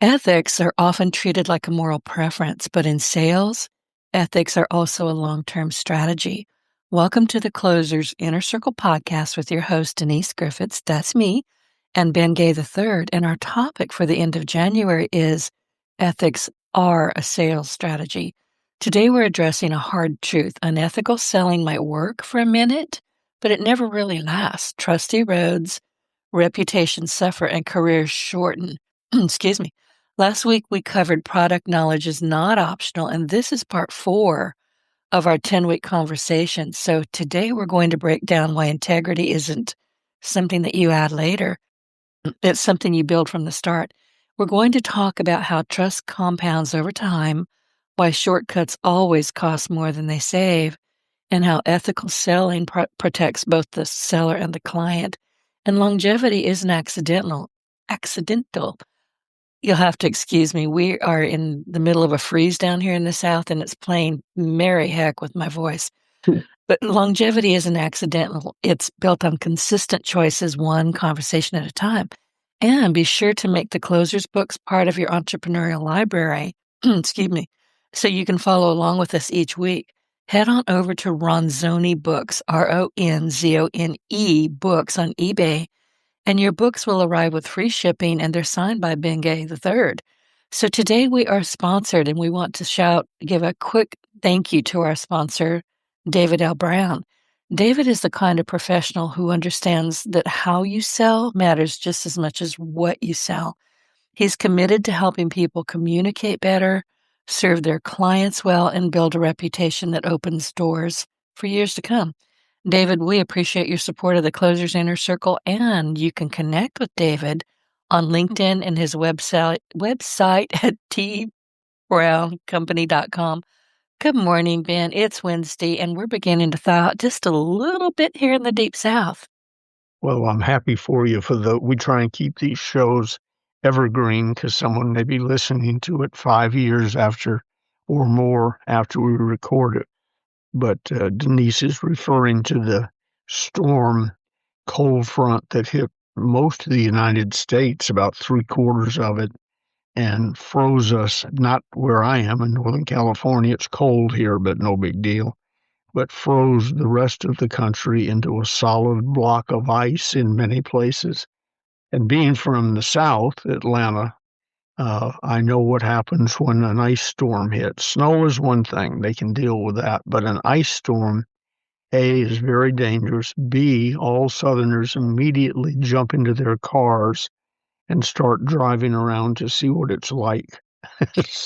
Ethics are often treated like a moral preference, but in sales, ethics are also a long-term strategy. Welcome to the Closer's Inner Circle podcast with your host, Denise Griffitts, that's me, and Ben Gay III. And our topic for the end of January is ethics are a sales strategy. Today we're addressing a hard truth. Unethical selling might work for a minute, but it never really lasts. Trust erodes, reputations suffer, and careers shorten. Excuse me. Last week, we covered product knowledge is not optional, and this is part 4 of our 10-week conversation. So today, we're going to break down why integrity isn't something that you add later. It's something you build from the start. We're going to talk about how trust compounds over time, why shortcuts always cost more than they save, and how ethical selling protects both the seller and the client. And longevity isn't accidental. You'll have to excuse me. We are in the middle of a freeze down here in the South, and it's playing merry heck with my voice. But longevity isn't accidental. It's built on consistent choices, one conversation at a time. And be sure to make the Closer's books part of your entrepreneurial library, excuse me, so you can follow along with us each week. Head on over to Ronzoni Books, RONZONE Books on eBay, and your books will arrive with free shipping, and they're signed by Ben Gay III. So today we are sponsored, and we want to give a quick thank you to our sponsor, David L. Brown. David is the kind of professional who understands that how you sell matters just as much as what you sell. He's committed to helping people communicate better, serve their clients well, and build a reputation that opens doors for years to come. David, we appreciate your support of the Closer's Inner Circle, and you can connect with David on LinkedIn and his website at tbrowncompany.com. Good morning, Ben. It's Wednesday, and we're beginning to thaw out just a little bit here in the Deep South. Well, I'm happy for you. We try and keep these shows evergreen because someone may be listening to it 5 years after or more after we record it. But Denise is referring to the storm cold front that hit most of the United States, about 3/4 of it, and froze us, not where I am in Northern California. It's cold here, but no big deal. But froze the rest of the country into a solid block of ice in many places. And being from the South, Atlanta, I know what happens when an ice storm hits. Snow is one thing, they can deal with that. But an ice storm, A, is very dangerous. B, all Southerners immediately jump into their cars and start driving around to see what it's like.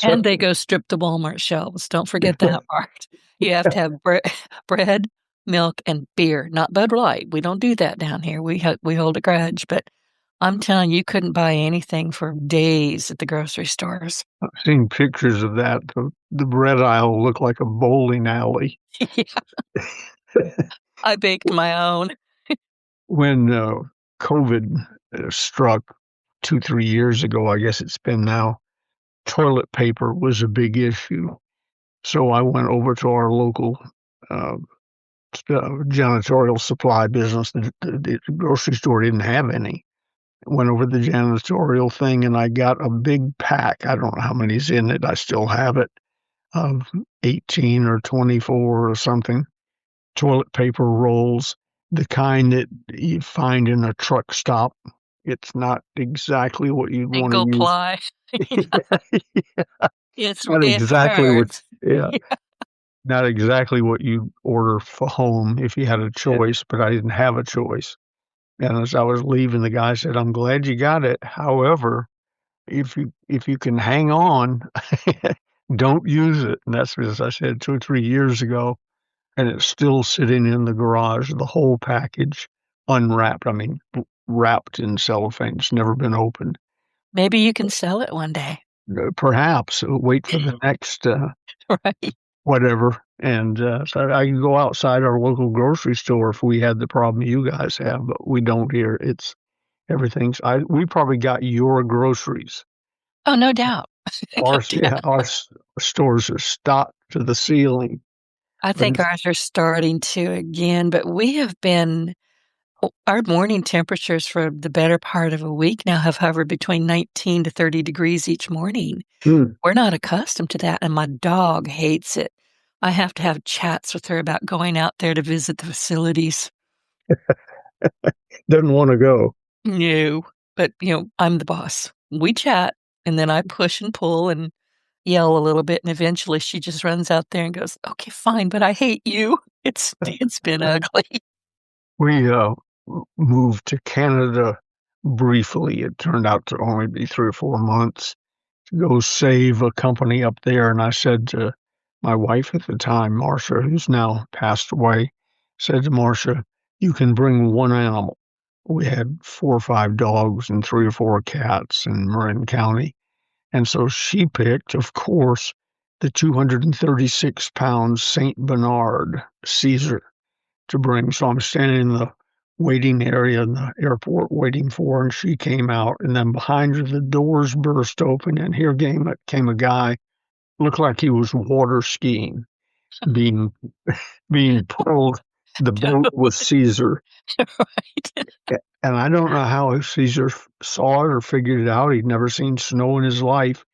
And they go strip the Walmart shelves. Don't forget that part. You have to have bread, milk, and beer, not Bud Light. We don't do that down here. We hold a grudge, but I'm telling you, you couldn't buy anything for days at the grocery stores. I've seen pictures of that. The bread aisle looked like a bowling alley. Yeah. I baked my own. When COVID struck 2-3 years ago, I guess it's been now, toilet paper was a big issue. So I went over to our local janitorial supply business. The grocery store didn't have any. Went over the janitorial thing, and I got a big pack. I don't know how many's in it. I still have it, of 18 or 24 or something, toilet paper rolls, the kind that you find in a truck stop. It's not exactly what you'd want to Ankle use. ply. Yeah. Not It exactly hurts. not exactly what you order for home if you had a choice, but I didn't have a choice. And as I was leaving, the guy said, "I'm glad you got it. However, if you can hang on, don't use it." And that's as I said 2 or 3 years ago, and it's still sitting in the garage, the whole package, unwrapped. I mean, wrapped in cellophane. It's never been opened. Maybe you can sell it one day. Perhaps wait for the next Right. whatever. And so I can go outside our local grocery store if we had the problem you guys have, but we don't here. It's everything's. We probably got your groceries. Oh, no doubt. Our stores are stocked to the ceiling. I think ours are starting to again, but we have been Our morning temperatures for the better part of a week now have hovered between 19 to 30 degrees each morning. Mm. We're not accustomed to that, and my dog hates it. I have to have chats with her about going out there to visit the facilities. Doesn't wanna go. No, but, I'm the boss. We chat, and then I push and pull and yell a little bit, and eventually she just runs out there and goes, "Okay, fine, but I hate you." It's been ugly. We, moved to Canada briefly. It turned out to only be 3 or 4 months to go save a company up there, and I said to my wife at the time, Marcia, who's now passed away, said to Marcia, "You can bring 1 animal." We had 4 or 5 dogs and 3 or 4 cats in Marin County, and so she picked, of course, the 236-pound Saint Bernard Caesar to bring. So I'm standing in the waiting area in the airport waiting for her, and she came out, and then behind her, the doors burst open, and here came a guy, looked like he was water skiing, being being pulled the boat with Caesar. Right. And I don't know how Caesar saw it or figured it out. He'd never seen snow in his life.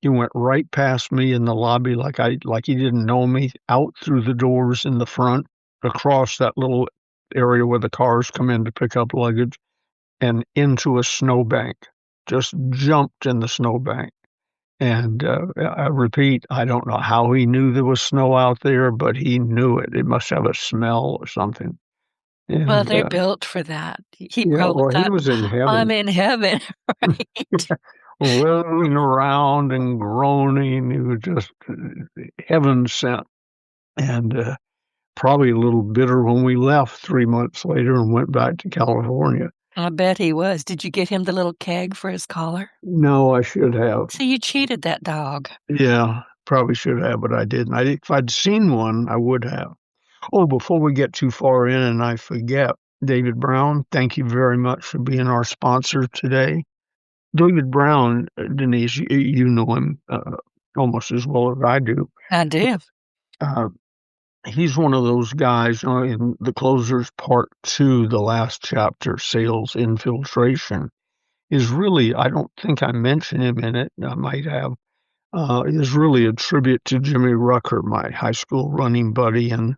He went right past me in the lobby like he didn't know me, out through the doors in the front, across that little area where the cars come in to pick up luggage, and into a snowbank. Just jumped in the snowbank. And, I repeat, I don't know how he knew there was snow out there, but he knew it. It must have a smell or something. Well, And, they're built for that. He yeah, probably well, he thought, was in "I'm heaven. in heaven." Right? Rolling around and groaning. He was just heaven sent, and probably a little bitter when we left 3 months later and went back to California. I bet he was. Did you get him the little keg for his collar? No, I should have. So you cheated that dog. Yeah, probably should have, but I didn't. If I'd seen one, I would have. Oh, before we get too far in and I forget, David Brown, thank you very much for being our sponsor today. David Brown, Denise, you know him almost as well as I do. I do. Uh, he's one of those guys, in the Closers Part 2, the last chapter, Sales Infiltration, is really, I don't think I mentioned him in it, I might have, is really a tribute to Jimmy Rucker, my high school running buddy and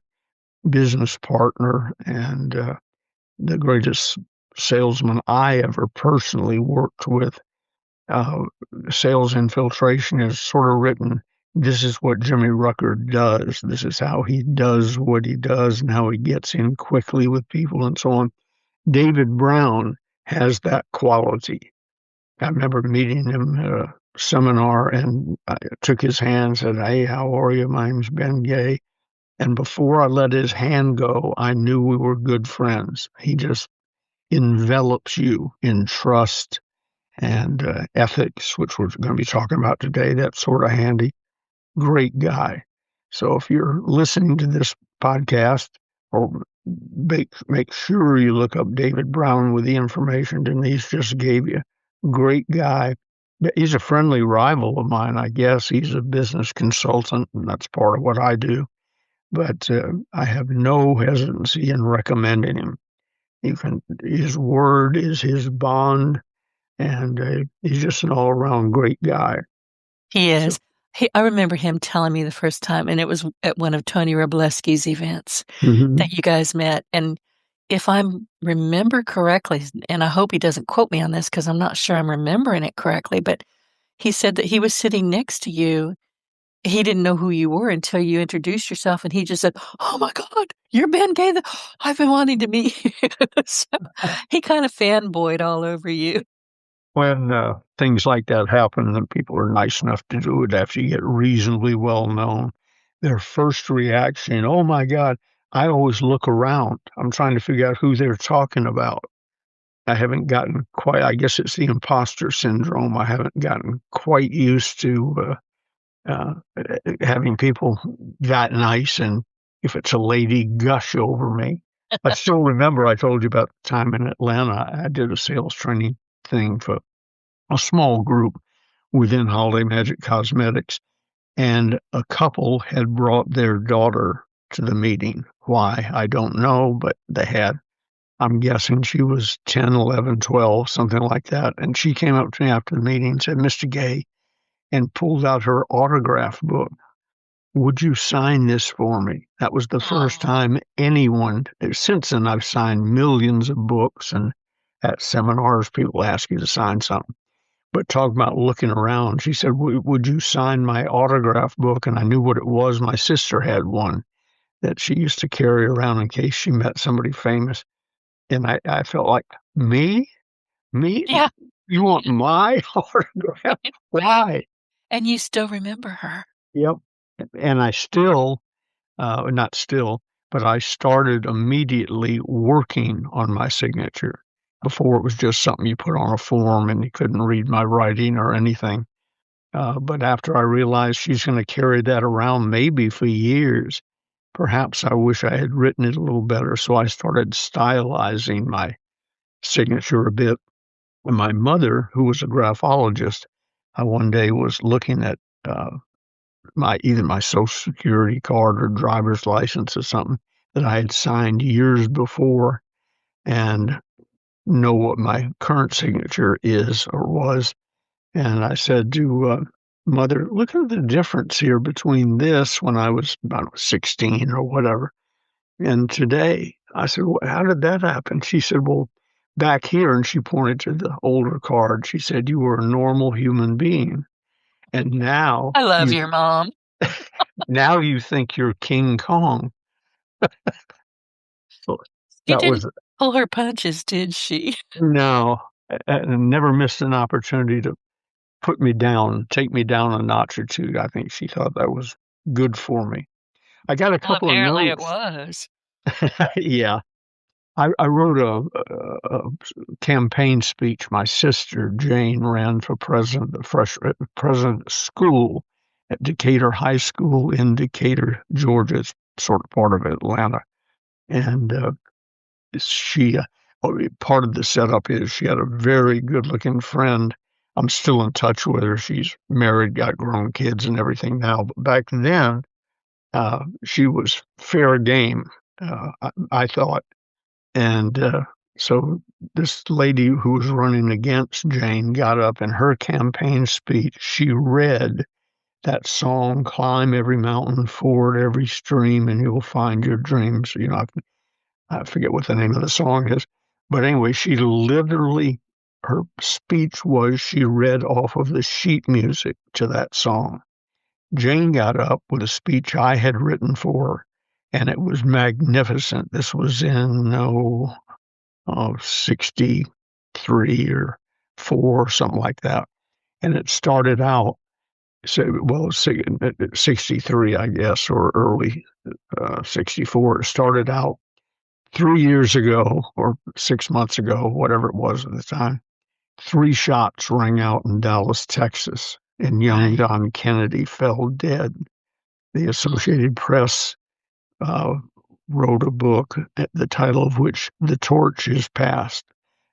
business partner, and the greatest salesman I ever personally worked with. Uh, Sales Infiltration is sort of written, this is what Jimmy Rucker does. This is how he does what he does and how he gets in quickly with people and so on. David Brown has that quality. I remember meeting him at a seminar, and I took his hand and said, "Hey, how are you? My name's Ben Gay." And before I let his hand go, I knew we were good friends. He just envelops you in trust and ethics, which we're going to be talking about today. That's sort of handy. Great guy. So if you're listening to this podcast, or make sure you look up David Brown with the information Denise just gave you. Great guy. He's a friendly rival of mine, I guess. He's a business consultant, and that's part of what I do. But I have no hesitancy in recommending him. His word is his bond, and he's just an all-around great guy. He So, is. I remember him telling me the first time, and it was at one of Tony Robleski's events mhm. that you guys met. And if I remember correctly, and I hope he doesn't quote me on this because I'm not sure I'm remembering it correctly, but he said that he was sitting next to you. He didn't know who you were until you introduced yourself, and he just said, "Oh my God, you're Ben Gay. I've been wanting to meet you." So he kind of fanboyed all over you. When things like that happen and people are nice enough to do it after you get reasonably well known, their first reaction, oh my God, I always look around. I'm trying to figure out who they're talking about. I haven't gotten quite, I guess it's the imposter syndrome. I haven't gotten quite used to having people that nice, and if it's a lady, gush over me. I still remember I told you about the time in Atlanta. I did a sales training thing for a small group within Holiday Magic Cosmetics, and a couple had brought their daughter to the meeting. Why, I don't know, but they had. I'm guessing she was 10, 11, 12, something like that. And she came up to me after the meeting and said, Mr. Gay, and pulled out her autograph book. Would you sign this for me? That was the first Oh, time anyone, since then I've signed millions of books, and at seminars people ask you to sign something. But talk about looking around. She said, would you sign my autograph book? And I knew what it was. My sister had one that she used to carry around in case she met somebody famous. And I felt like, me? Me? yeah. You want my autograph? Why? And you still remember her. Yep. And I still, not still, but I started immediately working on my signature. Before it was just something you put on a form and you couldn't read my writing or anything. But after I realized she's going to carry that around maybe for years, perhaps I wish I had written it a little better. So I started stylizing my signature a bit. And my mother, who was a graphologist, one day was looking at my either my social security card or driver's license or something that I had signed years before and know what my current signature is or was. And I said to Mother, look at the difference here between this when I was about 16 or whatever and today. I said, well, how did that happen? She said, well, back here, and she pointed to the older card. She said, you were a normal human being. And I love your mom. now you think you're King Kong. So She that didn't was pull her punches, did she? no, I never missed an opportunity to put me down, take me down a notch or two. I think she thought that was good for me. I got a Well, couple of apparently it notes. was. Yeah. I wrote a campaign speech. My sister, Jane, ran for president, president of school at Decatur High School in Decatur, Georgia. It's sort of part of Atlanta. And she, part of the setup is she had a very good looking friend. I'm still in touch with her. She's married, got grown kids and everything now. But back then, she was fair game, I thought. And so this lady who was running against Jane got up in her campaign speech. She read that song, Climb Every Mountain, Ford Every Stream, and You'll Find Your Dreams. I forget what the name of the song is. But anyway, she literally, her speech was she read off of the sheet music to that song. Jane got up with a speech I had written for her, and it was magnificent. This was in, 63 or 4, something like that. And it started out, so, well, 63, I guess, or early 64. It started out 3 years ago or 6 months ago, whatever it was at the time. 3 shots rang out in Dallas, Texas, and young Right. John Kennedy fell dead. The Associated Press uh, wrote a book, the title of which "The Torch is Passed."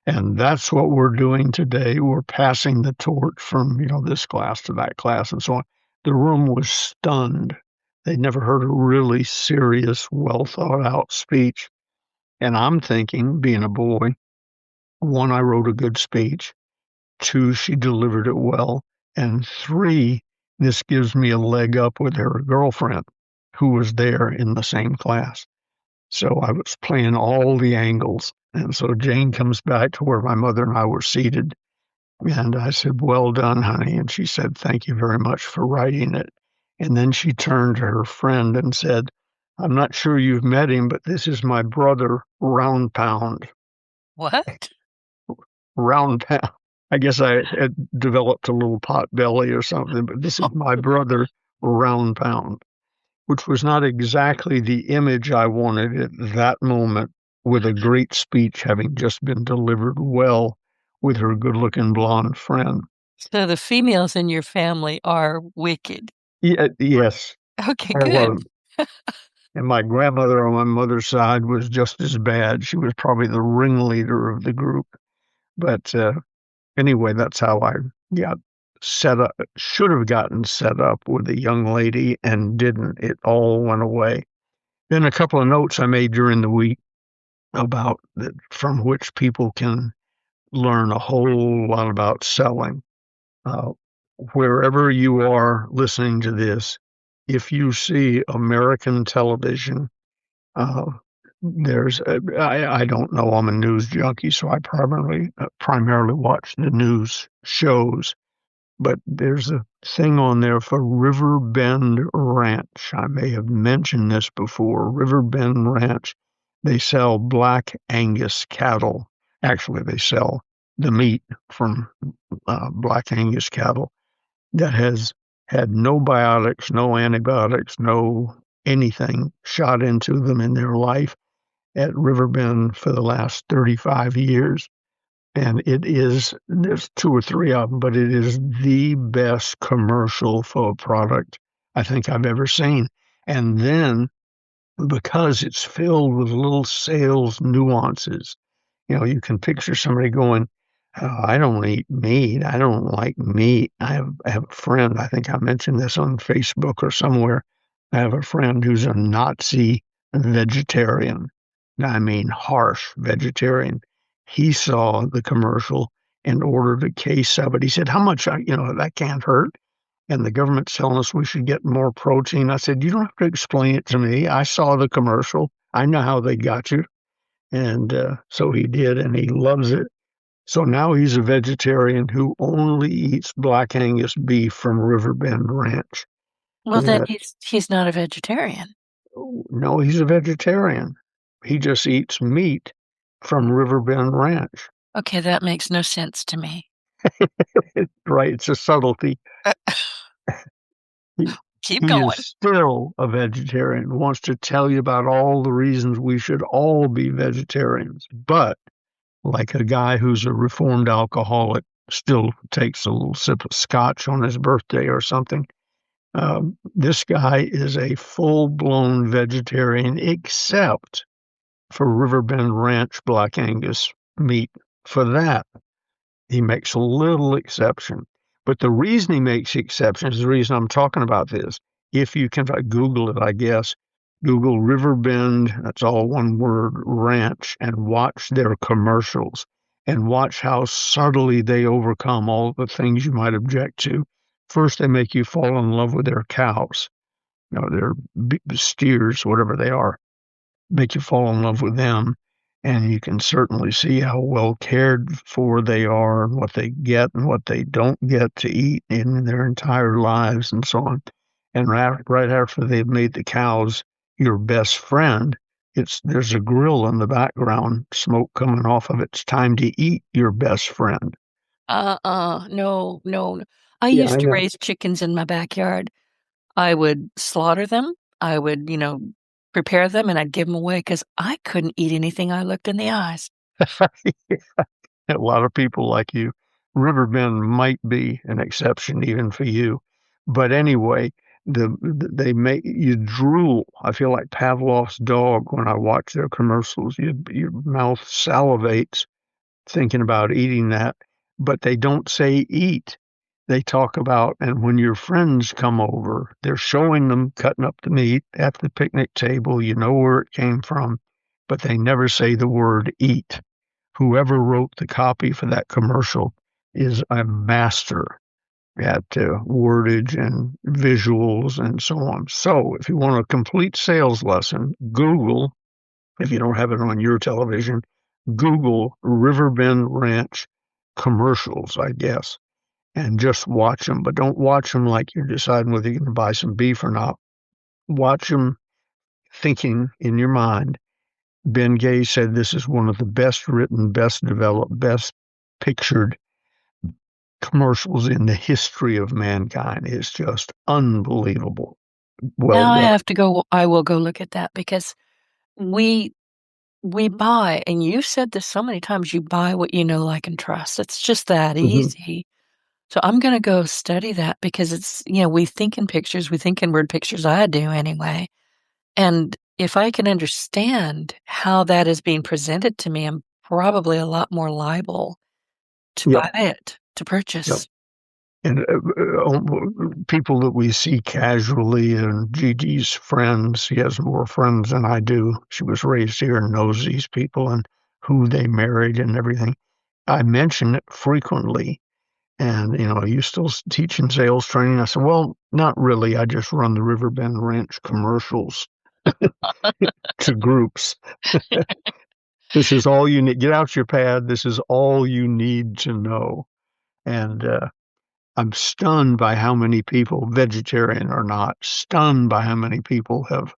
And that's what we're doing today. We're passing the torch from, this class to that class and so on. The room was stunned. They'd never heard a really serious, well thought out speech. And I'm thinking, being a boy, one, I wrote a good speech. Two, she delivered it well. And three, this gives me a leg up with her girlfriend who was there in the same class. So I was playing all the angles. And so Jane comes back to where my mother and I were seated. And I said, well done, honey. And she said, thank you very much for writing it. And then she turned to her friend and said, I'm not sure you've met him, but this is my brother, Round Pound. What? Round Pound. I guess I had developed a little pot belly or something, but this is my brother, Round Pound, which was not exactly the image I wanted at that moment, with a great speech having just been delivered well with her good looking blonde friend. So the females in your family are wicked. Yeah, yes, Okay, all of good. them. And my grandmother on my mother's side was just as bad. She was probably the ringleader of the group. But anyway, that's how I got set up, should have gotten set up with a young lady and didn't. It all went away. Then a couple of notes I made during the week. about that from which people can learn a whole lot about selling. Uh, Wherever you are listening to this, if you see American television, uh, I don't know. I'm a news junkie, so I primarily watch the news shows. But there's a thing on there for Riverbend Ranch. I may have mentioned this before. Riverbend Ranch. They sell black Angus cattle. Actually, they sell the meat from black Angus cattle that has had no biotics, no antibiotics, no anything shot into them in their life at Riverbend for the last 35 years. And there's two or three of them, but it is the best commercial for a product I think I've ever seen. And then because it's filled with little sales nuances, you can picture somebody going, "Oh, I don't eat meat. I don't like meat." I have a friend, I think I mentioned this on Facebook or somewhere. I have a friend who's a Nazi vegetarian. I mean, harsh vegetarian. He saw the commercial and ordered a case of it. He said, "How much? That can't hurt." And the government's telling us we should get more protein. I said, "You don't have to explain it to me. I saw the commercial. I know how they got you." And so he did, and he loves it. So now he's a vegetarian who only eats black Angus beef from Riverbend Ranch. Well, then And he's not a vegetarian. no, he's a vegetarian. He just eats meat from Riverbend Ranch. Okay, that makes no sense to me. Right? It's a subtlety. Uh, He, Keep he is going. still a vegetarian, wants to tell you about all the reasons we should all be vegetarians. But like a guy who's a reformed alcoholic still takes a little sip of scotch on his birthday or something. This guy is a full blown vegetarian, except for Riverbend Ranch Black Angus meat. For that, he makes a little exception. But the reason he makes exceptions, the reason I'm talking about this, if you can Google it, I guess, Google Riverbend, that's all one word, ranch, and watch their commercials and watch how subtly they overcome all the things you might object to. First, they make you fall in love with their cows, their steers, whatever they are, make you fall in love with them. And you can certainly see how well cared for they are and what they get and what they don't get to eat in their entire lives and so on. And right after they've made the cows your best friend, there's a grill in the background, smoke coming off of it. It's time to eat your best friend. No, no. I Yeah, used I to know. raise chickens in my backyard. I would slaughter them. I would, prepare them and I'd give them away because I couldn't eat anything I looked in the eyes. A lot of people like you. Riverbend might be an exception even for you. But anyway, they make you drool. I feel like Pavlov's dog when I watch their commercials. Your mouth salivates thinking about eating that, but they don't say eat. They talk about, and when your friends come over, they're showing them cutting up the meat at the picnic table. You know where it came from, but they never say the word eat. Whoever wrote the copy for that commercial is a master at wordage and visuals and so on. So if you want a complete sales lesson, Google, if you don't have it on your television, Google Riverbend Ranch commercials, I guess, and just watch them. But don't watch them like you're deciding whether you're going to buy some beef or not. Watch them thinking in your mind. Ben Gay said this is one of the best written, best developed, best pictured commercials in the history of mankind. It's just unbelievable. Well Now I done. have to go, I will go look at that because we we buy, and you said this so many times, you buy what you know, like, and trust. It's just that Mhm. easy. So I'm gonna go study that because it's, we think in pictures, we think in word pictures. I do anyway. And if I can understand how that is being presented to me, I'm probably a lot more liable to Yep. buy it, to Yep. purchase. And people that we see casually, and Gigi's friends, she has more friends than I do. She was raised here and knows these people and who they married and everything. I mention it frequently. And, are you still teaching sales training? I said, well, not really. I just run the Riverbend Ranch commercials to groups. This is all you need. Get out your pad. This is all you need to know. And I'm stunned by how many people, vegetarian or not, stunned by how many people have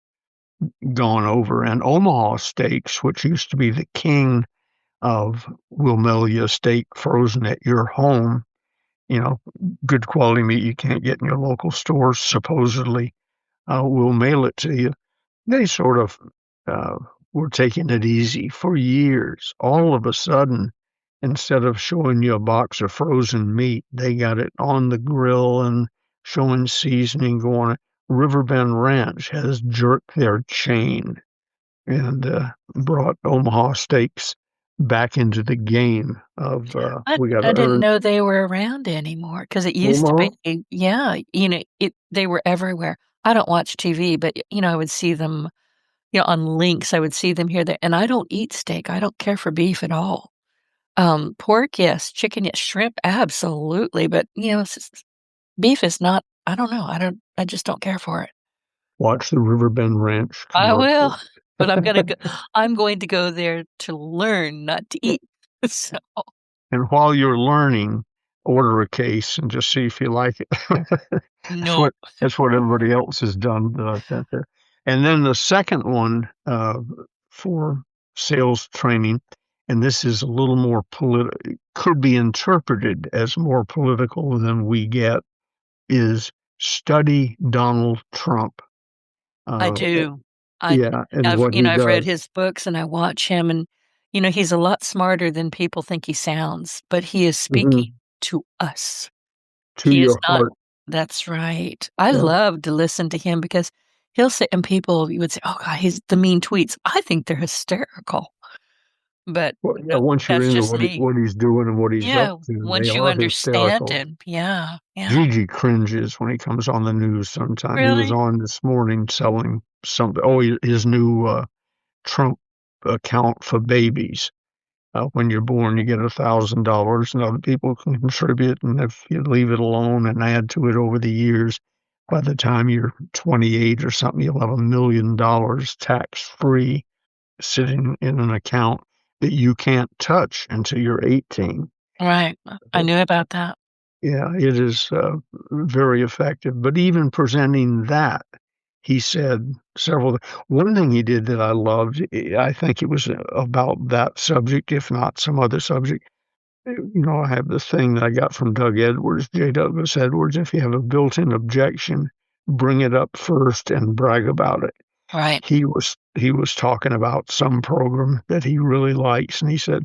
gone over. And Omaha steaks, which used to be the king of will mail you a steak frozen at your home, good quality meat you can't get in your local stores, supposedly, will mail it to you. They sort of uh, were taking it easy for years. All of a sudden, instead of showing you a box of frozen meat, they got it on the grill and showing seasoning going. Riverbend Ranch has jerked their chain and brought Omaha steaks back into the game of we got to I didn't earn know they were around anymore because it used to Omaha. be, yeah, they were everywhere. I don't watch TV, but I would see them, on links. I would see them here, there, and I don't eat steak. I don't care for beef at all. Pork, yes. Chicken, yes. Shrimp, absolutely. But beef is not. I don't know. I don't. I just don't care for it. Watch the Riverbend Ranch I will, commercials. but I'm gonna go. I'm going to go there to learn, not to eat. So And while you're learning, order a case and just see if you like it. That's no. what that's what everybody else has done that I've sent there. And then the second one for sales training, and this is a little more political, could be interpreted as more political than we get, is study Donald Trump. I Uh, do. I yeah, and I've what he I've read does. his books and I watch him and he's a lot smarter than people think he sounds, but he is speaking Mhm. to us. To He is your not. heart. That's right. I Yeah. love to listen to him because he'll say, and people you would say, "Oh God, he's the mean tweets." I think they're hysterical, but Well, yeah, once you're that's into just me. what he's doing and what he's up Yeah, to, they once you are understand hysterical. him, yeah, yeah. Gigi cringes when he comes on the news sometime. He was Really? on this morning selling something. Oh, his new Trump account for babies. When you're born, you get $1,000, and other people can contribute. And if you leave it alone and add to it over the years, by the time you're 28 or something, you'll have $1 million tax free sitting in an account that you can't touch until you're 18. Right. I knew about that. Yeah, it is very effective. But even presenting that, he said several. One thing he did that I loved, I think it was about that subject, if not some other subject. I have this thing that I got from Doug Edwards, J. Douglas Edwards. If you have a built-in objection, bring it up first and brag about it. Right. He was talking about some program that he really likes, and he said,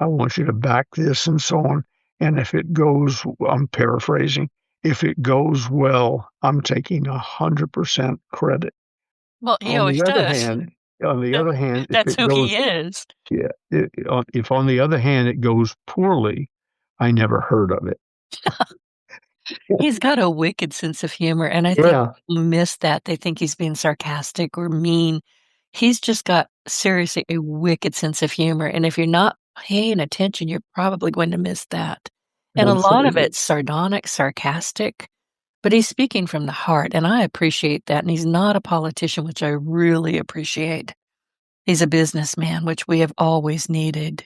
I want you to back this and so on. And if it goes, I'm paraphrasing, if it goes well, I'm taking 100% credit. Well, he On always the other does. hand, on the other hand, if That's it who goes, he is. yeah, if on the other hand it goes poorly, I never heard of it. He's got a wicked sense of humor, and I think Yeah, people miss that. They think he's being sarcastic or mean. He's just got seriously a wicked sense of humor, and if you're not paying attention, you're probably going to miss that. And a lot of absolutely. it's sardonic, sarcastic, but he's speaking from the heart, and I appreciate that. And he's not a politician, which I really appreciate. He's a businessman, which we have always needed.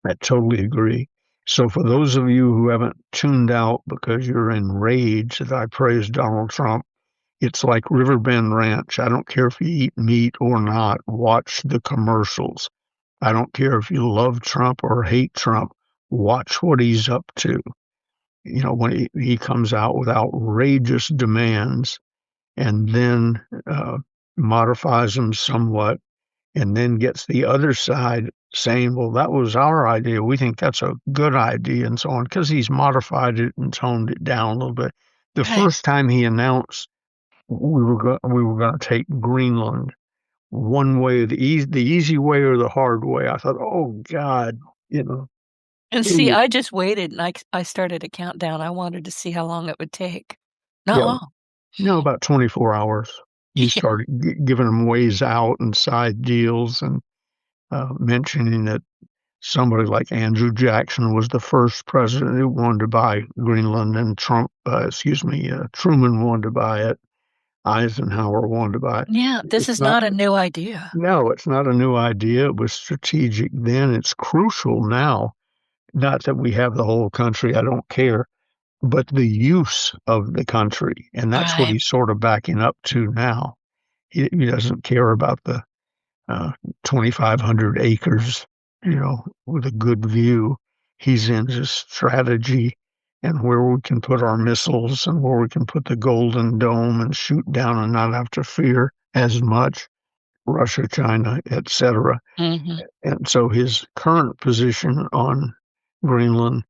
I totally agree. So for those of you who haven't tuned out because you're enraged that I praise Donald Trump, it's like Riverbend Ranch. I don't care if you eat meat or not. Watch the commercials. I don't care if you love Trump or hate Trump. Watch what he's up to. When he comes out with outrageous demands and then modifies them somewhat and then gets the other side saying, well, that was our idea. We think that's a good idea and so on, because he's modified it and toned it down a little bit. The Right. first time he announced we were going to take Greenland one way, the easy way or the hard way. I thought, oh God, you know, And see, It- I just waited and I started a countdown. I wanted to see how long it would take. Not yeah, long. about 24 hours. He Yeah. started giving them ways out and side deals and mentioning that somebody like Andrew Jackson was the first president who wanted to buy Greenland, and Truman wanted to buy it. Eisenhower wanted to buy it. Yeah, this It's is not, not a new idea. no, it's not a new idea. It was strategic then. It's crucial now. Not that we have the whole country, I don't care, but the use of the country. And that's what Right. he's sort of backing up to now. He doesn't care about the 2,500 acres, with a good view. He's into strategy and where we can put our missiles and where we can put the Golden Dome and shoot down and not have to fear as much Russia, China, etc. Hmm. And so his current position on Greenland,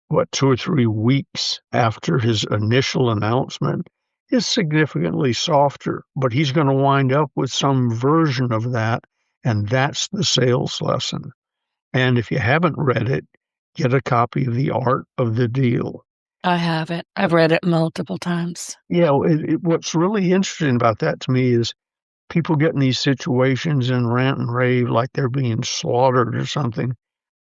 what, 2 or 3 weeks after his initial announcement, is significantly softer, but he's going to wind up with some version of that, and that's the sales lesson. And if you haven't read it, get a copy of The Art of the Deal. I have it. I've read it multiple times. Yeah, what's really interesting about that to me is people get in these situations and rant and rave like they're being slaughtered or something,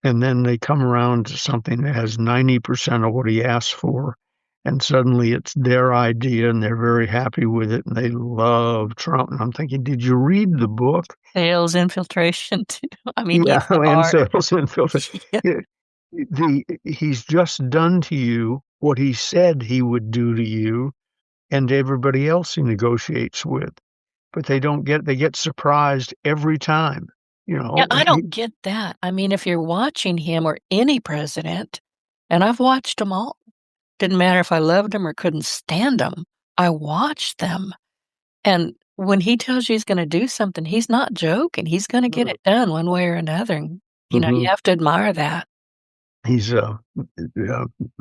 and then they come around to something that has 90% of what he asked for, and suddenly it's their idea and they're very happy with it and they love Trump. And I'm thinking, did you read the book? Sales infiltration too. I mean, Yeah, he's the and art. sales and filter. Yeah. He's just done to you what he said he would do to you and everybody else he negotiates with. But they get surprised every time. You Yeah, know, I don't get that. I mean, if you're watching him or any president, and I've watched them all, didn't matter if I loved them or couldn't stand them, I watched them. And when he tells you he's going to do something, he's not joking. He's going to get it done one way or another. And, you Mhm. have to admire that. He's uh,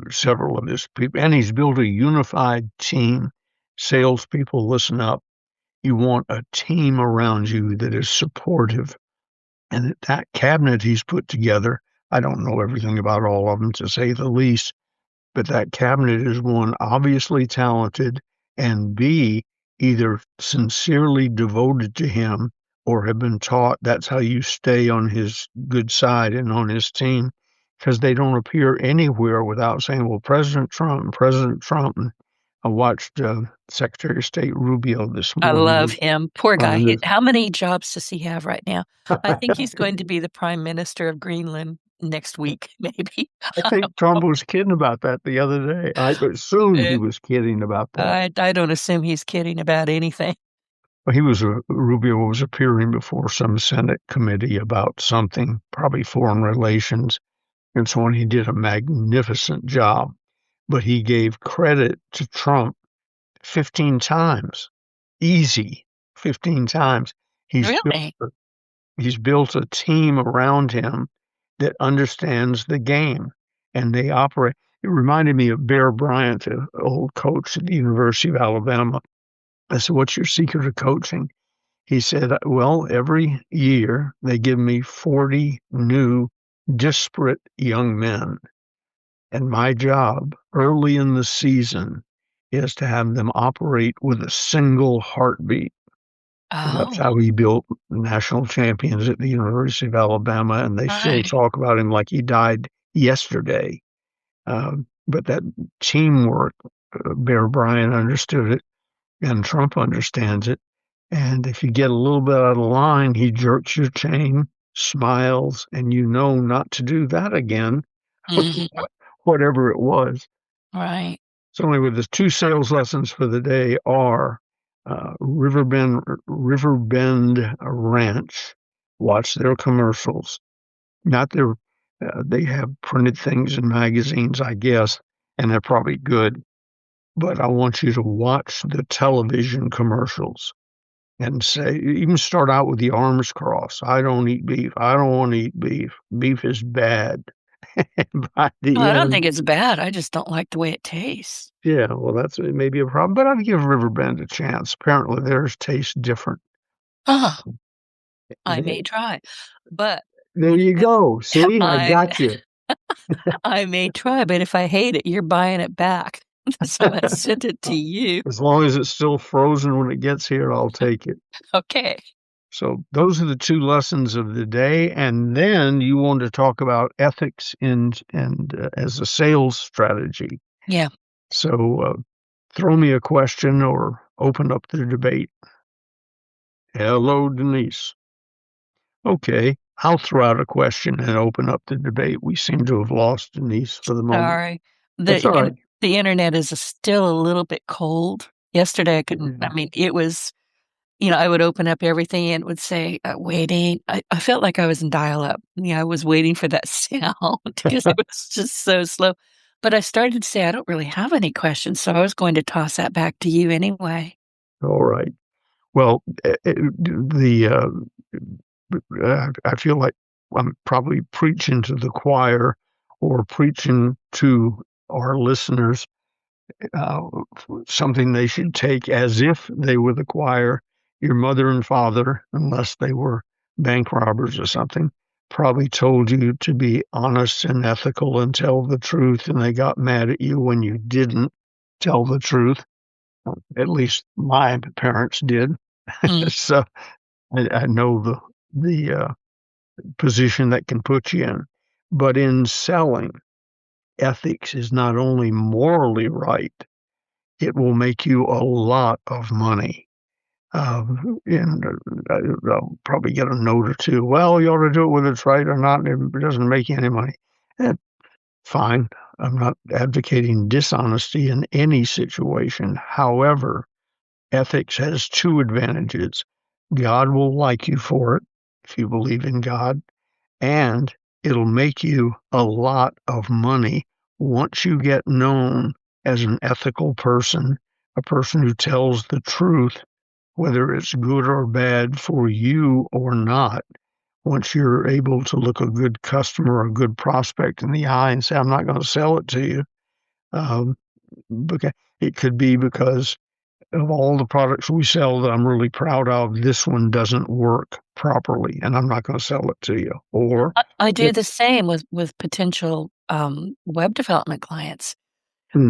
several of his people, and he's built a unified team. Salespeople, listen up. You want a team around you that is supportive. And that cabinet he's put together, I don't know everything about all of them to say the least, but that cabinet is one obviously talented and B, either sincerely devoted to him or have been taught that's how you stay on his good side and on his team because they don't appear anywhere without saying, well, President Trump and President Trump. And I watched Secretary of State Rubio this I love morning him. Poor guy. on this. How many jobs does he have right now? I think he's going to be the prime minister of Greenland next week, maybe. I think Trump was kidding about that the other day. I assumed he Eh, was kidding about that. I don't assume he's kidding about anything. Rubio was appearing before some Senate committee about something, probably foreign relations, and so on. He did a magnificent job, but he gave credit to Trump 15 times, easy, 15 times. He's built, Really? he's built a team around him that understands the game, and they operate. It reminded me of Bear Bryant, an old coach at the University of Alabama. I said, "What's your secret of coaching?" He said, well, every year they give me 40 new, disparate young men. And my job early in the season is to have them operate with a single heartbeat. And that's Oh, how he built national champions at the University of Alabama. And they still right. talk about him like he died yesterday. But that teamwork, Bear Bryant understood it, and Trump understands it. And if you get a little bit out of line, he jerks your chain, smiles, and you know not to do that again, Mhm. whatever it was. Right. So anyway, the two sales lessons for the day are Riverbend Ranch. Watch their commercials. Not their, they have printed things in magazines, I guess, and they're probably good. But I want you to watch the television commercials and say, even start out with the arms cross. I don't eat beef. I don't want to eat beef. Beef is bad. And by Well, the I don't end, think it's bad. I just don't like the way it tastes. yeah, well, that's maybe a problem, but I'd give Riverbend a chance. Apparently, theirs tastes different. Oh, I may They- try. But There you go. See, I I'm got you. I may try, but if I hate it, you're buying it back. So I sent it to you. As long as it's still frozen when it gets here, I'll take it. Okay. So those are the two lessons of the day. And then you want to talk about ethics as a sales strategy. Yeah. So throw me a question or open up the debate. Hello, Denise. Okay, I'll throw out a question and open up the debate. We seem to have lost Denise for the moment. Sorry. That's The all right. the internet is still a little bit cold. Yesterday I couldn't, Yeah. I mean, it was, I would open up everything and it would say, waiting. I felt like I was in dial up. I was waiting for that sound because it was just so slow. But I started to say, I don't really have any questions. So I was going to toss that back to you anyway. All right. Well, I feel like I'm probably preaching to the choir or preaching to our listeners uh, something they should take as if they were the choir. Your mother and father, unless they were bank robbers or something, probably told you to be honest and ethical and tell the truth, and they got mad at you when you didn't tell the truth. At least my parents did. Mm. So I know the position that can put you in. But in selling, ethics is not only morally right, it will make you a lot of money. And I'll probably get a note or two. Well, you ought to do it whether it's right or not. It doesn't make you any money. Eh, fine. I'm not advocating dishonesty in any situation. However, ethics has two advantages. God will like you for it if you believe in God, and it'll make you a lot of money once you get known as an ethical person, a person who tells the truth, whether it's good or bad for you or not. Once you're able to look a good customer or a good prospect in the eye and say, I'm not going to sell it to you, um, because it could be because of all the products we sell that I'm really proud of, this one doesn't work properly, and I'm not going to sell it to you. Or I do it, the same with potential web development clients.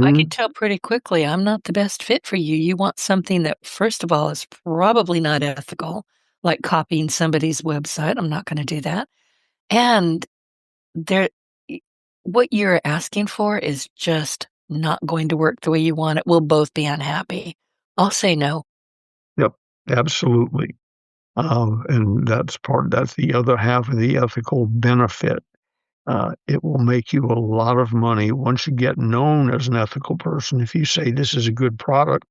I can mhm, tell pretty quickly I'm not the best fit for you. You want something that, first of all, is probably not ethical, like copying somebody's website. I'm not going to do that. And there, what you're asking for is just not going to work the way you want it. We'll both be unhappy. I'll say no. yep, absolutely. And that's the other half of the ethical benefit. It will make you a lot of money once you get known as an ethical person. If you say this is a good product,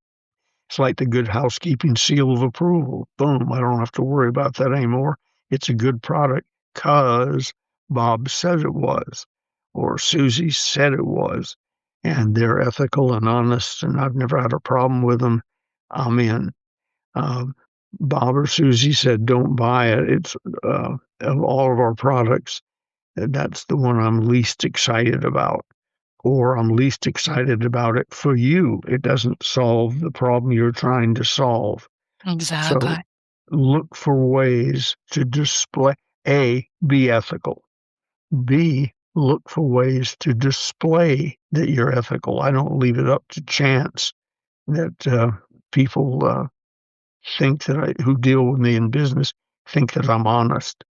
it's like the good housekeeping seal of approval. Boom, I don't have to worry about that anymore. It's a good product because Bob said it was, or Susie said it was, and they're ethical and honest, and I've never had a problem with them. I'm in. Um, Bob or Susie said, don't buy it. It's of all of our products, that's the one I'm least excited about, or I'm least excited about it for you. It doesn't solve the problem you're trying to solve. So Exactly. look for ways to display A, be ethical. B, look for ways to display that you're ethical. I don't leave it up to chance that people think that who deal with me in business think that I'm honest.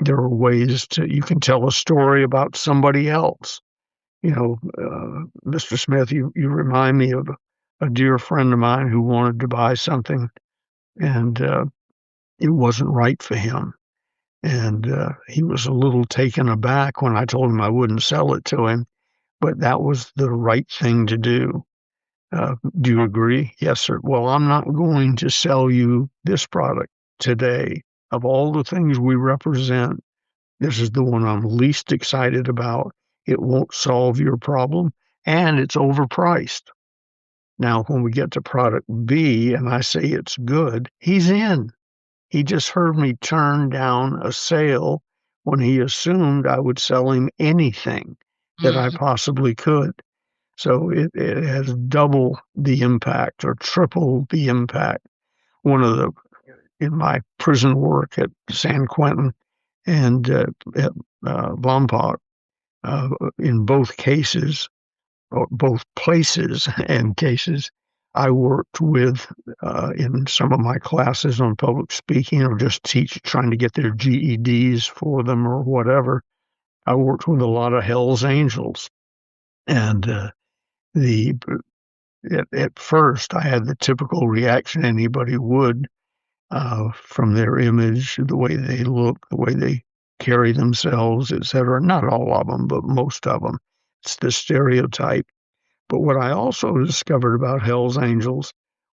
There are ways you can tell a story about somebody else. Mr. Smith, you remind me of a dear friend of mine who wanted to buy something and it wasn't right for him. And he was a little taken aback when I told him I wouldn't sell it to him, but that was the right thing to do. Do you agree? Yes, sir. Well, I'm not going to sell you this product today. Of all the things we represent, this is the one I'm least excited about. It won't solve your problem, and it's overpriced. Now, when we get to product B and I say it's good, he's in. He just heard me turn down a sale when he assumed I would sell him anything that I Mm. possibly could. So it has double the impact or triple the impact. One of the in my prison work at San Quentin and at Lompoc, In both cases, or both places and cases, I worked with in some of my classes on public speaking or just trying to get their GEDs for them or whatever. I worked with a lot of Hell's Angels, and the at first I had the typical reaction anybody would from their image, the way they look, the way they carry themselves, etc. Not all of them, but most of them. It's the stereotype. But what I also discovered about Hell's Angels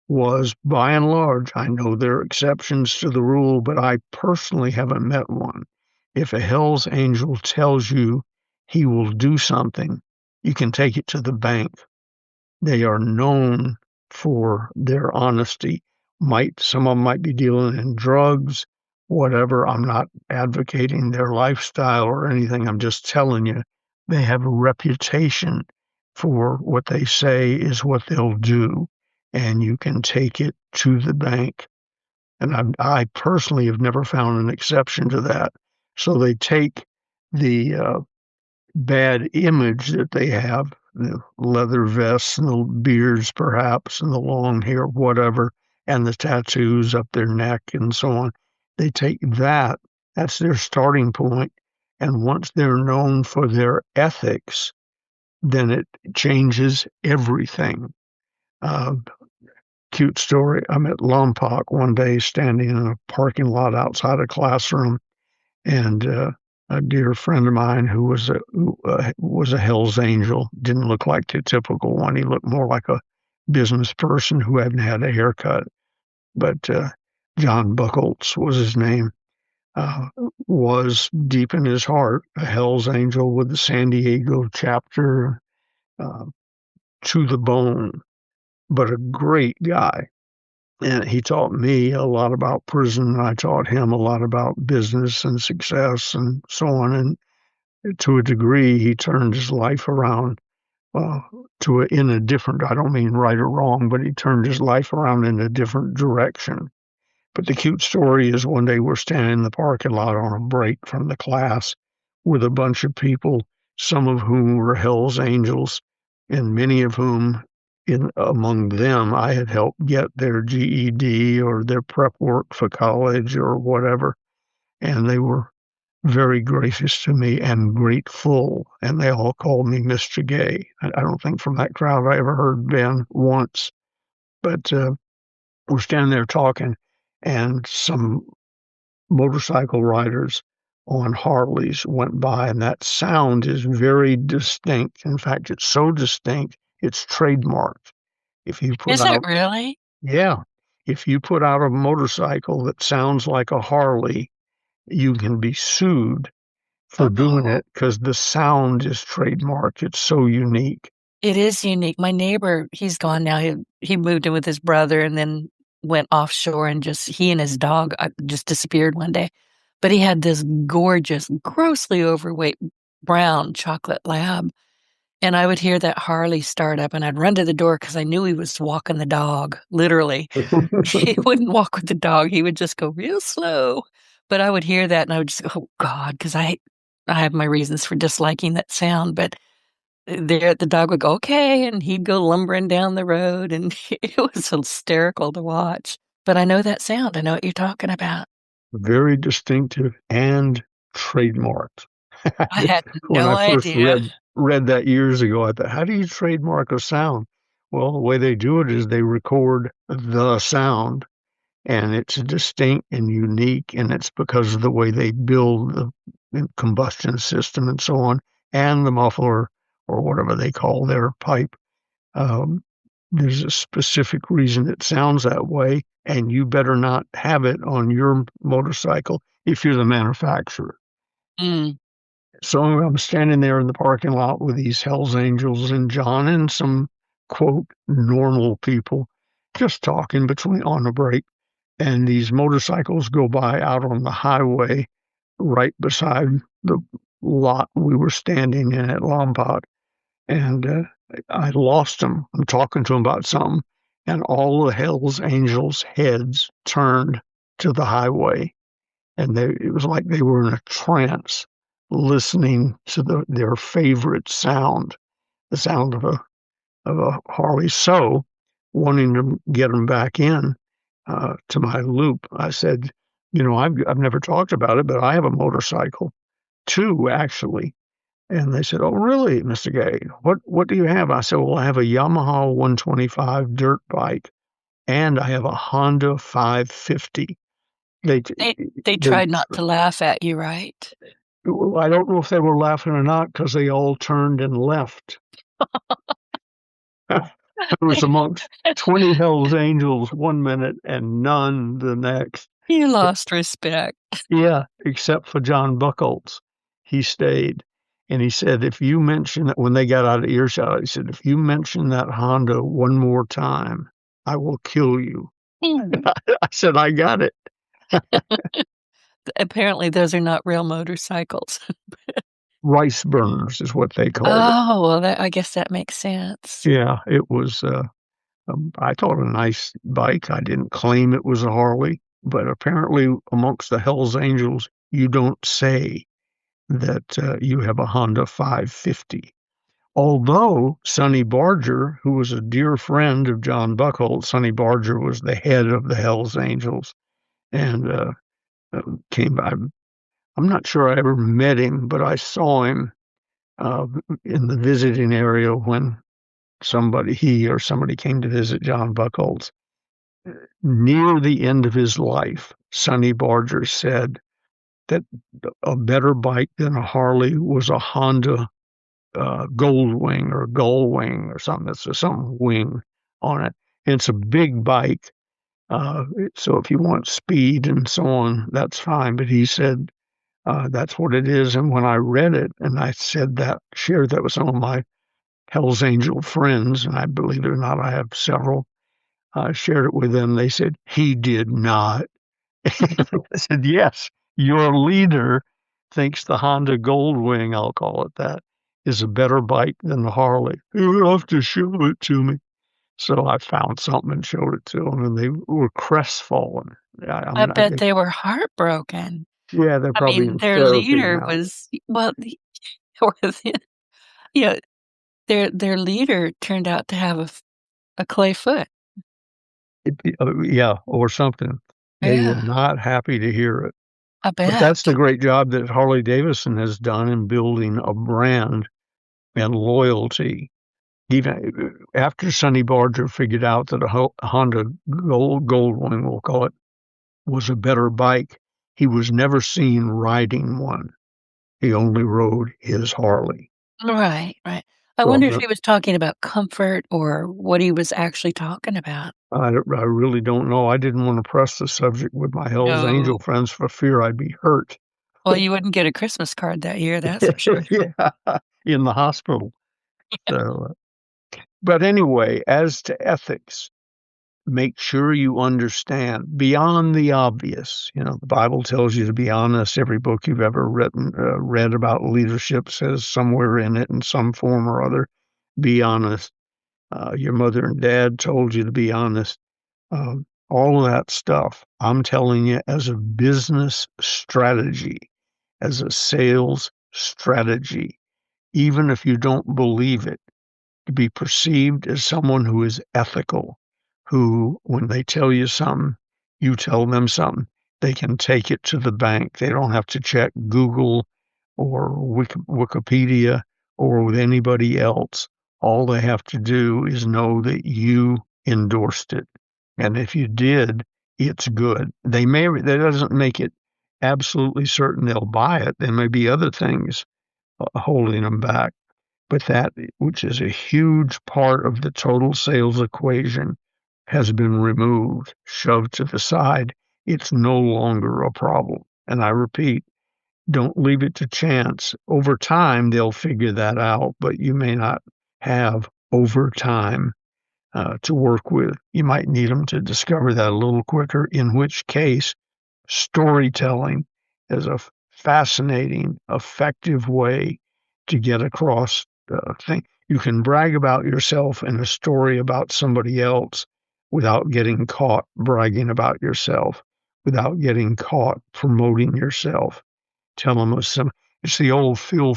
was, by and large, I know there are exceptions to the rule, but I personally haven't met one. If a Hell's Angel tells you he will do something, you can take it to the bank. They are known for their honesty. Some of them might be dealing in drugs, whatever. I'm not advocating their lifestyle or anything. I'm just telling you, they have a reputation for what they say is what they'll do, and you can take it to the bank. And I personally have never found an exception to that. So they take the bad image that they have, the leather vests and the beards perhaps and the long hair, whatever, and the tattoos up their neck and so on. They take that, that's their starting point. And once they're known for their ethics, then it changes everything. Uh, Cute story. I'm at Lompoc one day standing in a parking lot outside a classroom, and a dear friend of mine who was a Hell's Angel, didn't look like the typical one. He looked more like a business person who hadn't had a haircut. But John Buchholz was his name. Uh, was deep in his heart a Hell's Angel with the San Diego chapter, uh, to the bone, but a great guy. And he taught me a lot about prison. And I taught him a lot about business and success and so on. And to a degree, he turned his life around uh, in a different, I don't mean right or wrong, but he turned his life around in a different direction. But the cute story is one day we're standing in the parking lot on a break from the class with a bunch of people, some of whom were Hell's Angels, and many of whom, among them, I had helped get their GED or their prep work for college or whatever. And they were very gracious to me and grateful, and they all called me Mr. Gay. I don't think from that crowd I ever heard Ben once, but we're standing there talking, and some motorcycle riders on Harleys went by, and that sound is very distinct. In fact, it's so distinct, it's trademarked. If you put Is it out, really? yeah, if you put out a motorcycle that sounds like a Harley, you can be sued for doing Oh, it because the sound is trademarked. It's so unique. it is unique. My neighbor, he's gone now. He moved in with his brother and then went offshore, and he and his dog just disappeared one day. But he had this gorgeous, grossly overweight brown chocolate lab. And I would hear that Harley start up, and I'd run to the door because I knew he was walking the dog, literally. He wouldn't walk with the dog. He would just go real slow. But I would hear that and I would just go, oh God, because I have my reasons for disliking that sound. But there the dog would go, okay, and he'd go lumbering down the road, and it was hysterical to watch. But I know that sound. I know what you're talking about. Very distinctive and trademarked. I had When no I first idea. read that years ago, I thought, how do you trademark a sound? Well, the way they do it is they record the sound, and it's distinct and unique, and it's because of the way they build the combustion system and so on, and the muffler or whatever they call their pipe. Um, there's a specific reason it sounds that way, and you better not have it on your motorcycle if you're the manufacturer. Mm. So I'm standing there in the parking lot with these Hells Angels and John and some quote normal people just talking between on a break. And these motorcycles go by out on the highway right beside the lot we were standing in at Lombard. And I lost them. I'm talking to them about something, and all the Hell's Angels' heads turned to the highway, and it was like they were in a trance. listening to their favorite sound, the sound of a Harley. So, wanting to get them back in to my loop, I said, I've never talked about it, but I have a motorcycle, two actually. And they said, "Oh, really, Mr. Gay? What do you have?" I said, "Well, I have a Yamaha 125 dirt bike, and I have a Honda 550." They They they tried not to laugh at you, right? I don't know if they were laughing or not because they all turned and left. It was amongst 20 Hells Angels one minute and none the next. You lost respect. Yeah, except for John Buckholtz. He stayed. And he said, if you mention that when they got out of earshot, he said, if you mention that Honda one more time, I will kill you. Hmm. I said, I got it. Apparently, those are not real motorcycles. Rice burners is what they called it. Oh, well, I guess that makes sense. Yeah, it was, I thought a nice bike. I didn't claim it was a Harley, but apparently amongst the Hells Angels, you don't say that you have a Honda 550. Although Sonny Barger, who was a dear friend of John Buckholtz, Sonny Barger was the head of the Hells Angels, and uh, came by. I'm not sure I ever met him, but I saw him uh, in the visiting area when he or somebody came to visit John Buckholtz. Near the end of his life, Sonny Barger said that a better bike than a Harley was a Honda Goldwing or Gullwing or something. That's some wing on it. And it's a big bike. So if you want speed and so on, that's fine. But he said that's what it is. And when I read it and I shared that with some of my Hell's Angel friends, and I believe it or not, I have several, shared it with them. They said, he did not. I said, yes, your leader thinks the Honda Goldwing, I'll call it that, is a better bike than the Harley. You have to show it to me. So I found something and showed it to them, and they were crestfallen. I bet they were heartbroken. Yeah, they're I probably mean, in their therapy leader now. was well, or you know, their leader turned out to have a clay foot. Yeah, or something. They were Yeah, not happy to hear it. I But that's the bet. great job that Harley Davidson has done in building a brand and loyalty. Even after Sonny Barger figured out that a Honda Goldwing, we'll call it, was a better bike, he was never seen riding one. He only rode his Harley. Right, right. I So wonder if he was talking about comfort or what he was actually talking about. I really don't know. I didn't want to press the subject with my Hell's No. Angel friends for fear I'd be hurt. Well, you wouldn't get a Christmas card that year, that's for sure. Yeah, in the hospital. So, but anyway, as to ethics, make sure you understand beyond the obvious. The Bible tells you to be honest. Every book you've ever read about leadership says somewhere in it, in some form or other, be honest. Your mother and dad told you to be honest. All of that stuff, I'm telling you, as a business strategy, as a sales strategy, even if you don't believe it, to be perceived as someone who is ethical, who, when they tell you something, you tell them something, they can take it to the bank. They don't have to check Google or Wikipedia or with anybody else. All they have to do is know that you endorsed it. And if you did, it's good. That doesn't make it absolutely certain they'll buy it. There may be other things holding them back. But that, which is a huge part of the total sales equation, has been removed, shoved to the side. It's no longer a problem. And I repeat, don't leave it to chance. Over time, they'll figure that out, but you may not have over time to work with. You might need them to discover that a little quicker, in which case, storytelling is a fascinating, effective way to get across the thing. You can brag about yourself in a story about somebody else without getting caught bragging about yourself, without getting caught promoting yourself. Tell them of some. It's the old feel,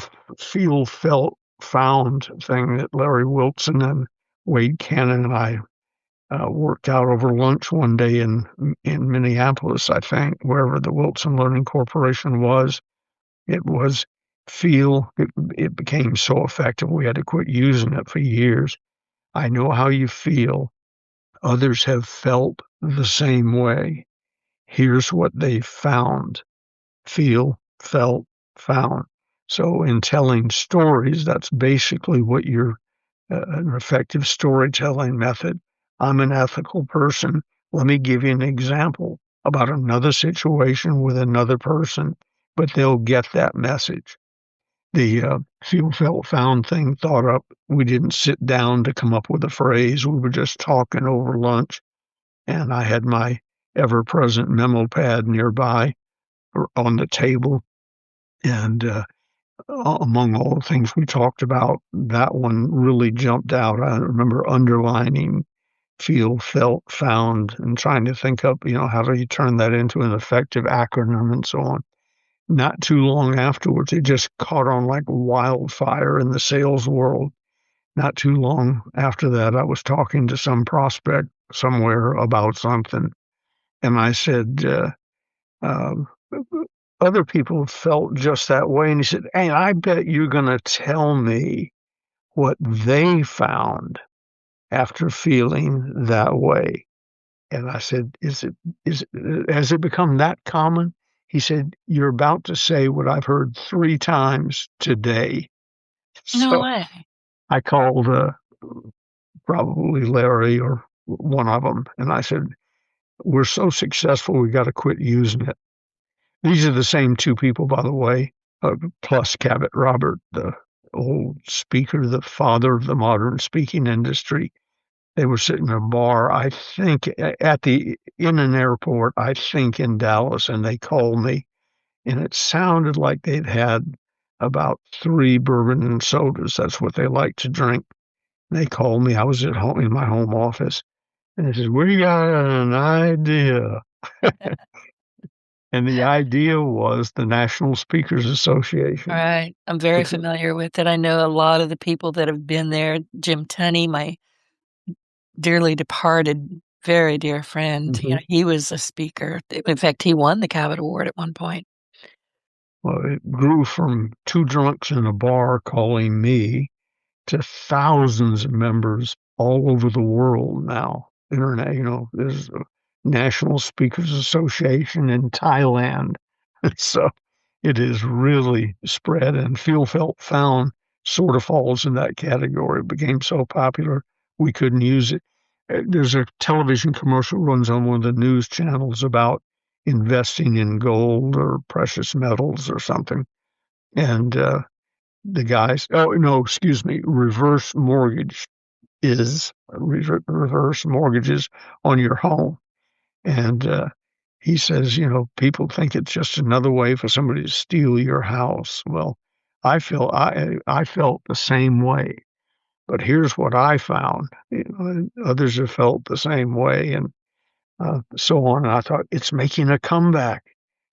felt, found thing that Larry Wilson and Wade Cannon and I worked out over lunch one day in Minneapolis, I think, wherever the Wilson Learning Corporation was. It was feel. It became so effective we had to quit using it for years. I know how you feel. Others have felt the same way. Here's what they found. Feel, felt, found. So in telling stories, that's basically what you're an effective storytelling method. I'm an ethical person. Let me give you an example about another situation with another person, but they'll get that message. The feel, felt, found thing thought up. We didn't sit down to come up with a phrase. We were just talking over lunch, and I had my ever present memo pad nearby or on the table. And among all the things we talked about, that one really jumped out. I remember underlining feel, felt, found, and trying to think up, how do you turn that into an effective acronym and so on. Not too long afterwards, it just caught on like wildfire in the sales world. Not too long after that, I was talking to some prospect somewhere about something, and I said, uh, other people felt just that way. And he said, hey, I bet you're going to tell me what they found after feeling that way. And I said, has it become that common? He said, you're about to say what I've heard 3 times today. No So way. I called probably Larry or one of them, and I said, we're so successful, we got to quit using it. These are the same 2 people, by the way, plus Cabot Robert, the old speaker, the father of the modern speaking industry. They were sitting in a bar, I think, in an airport, I think in Dallas, and they called me, and it sounded like they'd had about 3 bourbon and sodas. That's what they like to drink. They called me. I was at home in my home office, and they said, "We got an idea." And the idea was the National Speakers All Association, right. I'm very which familiar with it. I know a lot of the people that have been there. Jim Tunney, my dearly departed, very dear friend, mhm, he was a speaker. In fact, he won the Cabot Award at one point. well, it grew from 2 drunks in a bar calling me to thousands of members all over the world now. Internet, there's a National Speakers Association in Thailand. So it is really spread, and feel, felt, found sort of falls in that category. It became so popular we couldn't use it. There's a television commercial runs on one of the news channels about investing in gold or precious metals or something. And the guys, oh no, excuse me, reverse mortgages on your home. And he says, people think it's just another way for somebody to steal your house. Well, I felt the same way, but here's what I found. Others have felt the same way, and so on. And I thought it's making a comeback.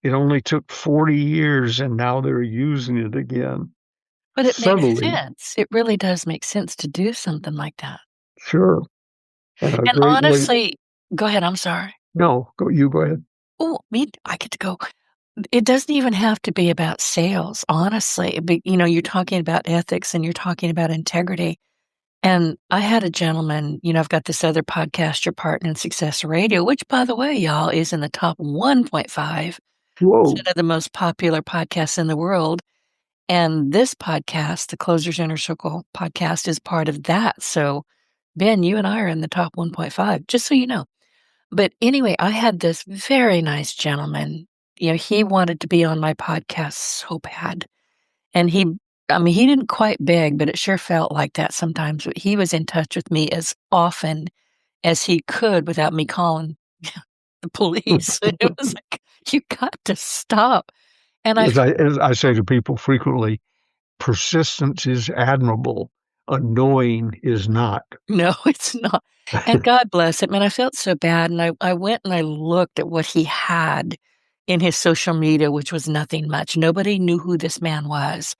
It only took 40 years, and now they're using it again. But it makes Subtly, sense. It really does make sense to do something like that. sure, and a And great way. honestly, go ahead. I'm sorry. No, go ahead. Oh, I get to go. It doesn't even have to be about sales, honestly. But, you're talking about ethics and you're talking about integrity. And I had a gentleman, I've got this other podcast, Your Partner in Success Radio, which, by the way, y'all, is in the top 1.5% Whoa, of the most popular podcasts in the world. And this podcast, the Closers Inner Circle podcast, is part of that. So, Ben, you and I are in the top 1.5, just so you know. But anyway, I had this very nice gentleman. He wanted to be on my podcast so bad. And he didn't quite beg, but it sure felt like that sometimes. But he was in touch with me as often as he could without me calling the police. It was like, you got to stop. And as I say to people frequently, persistence is admirable. Annoying is not. no, it's not. And God bless him. And I felt so bad. And I went and I looked at what he had in his social media, which was nothing much. Nobody knew who this man was.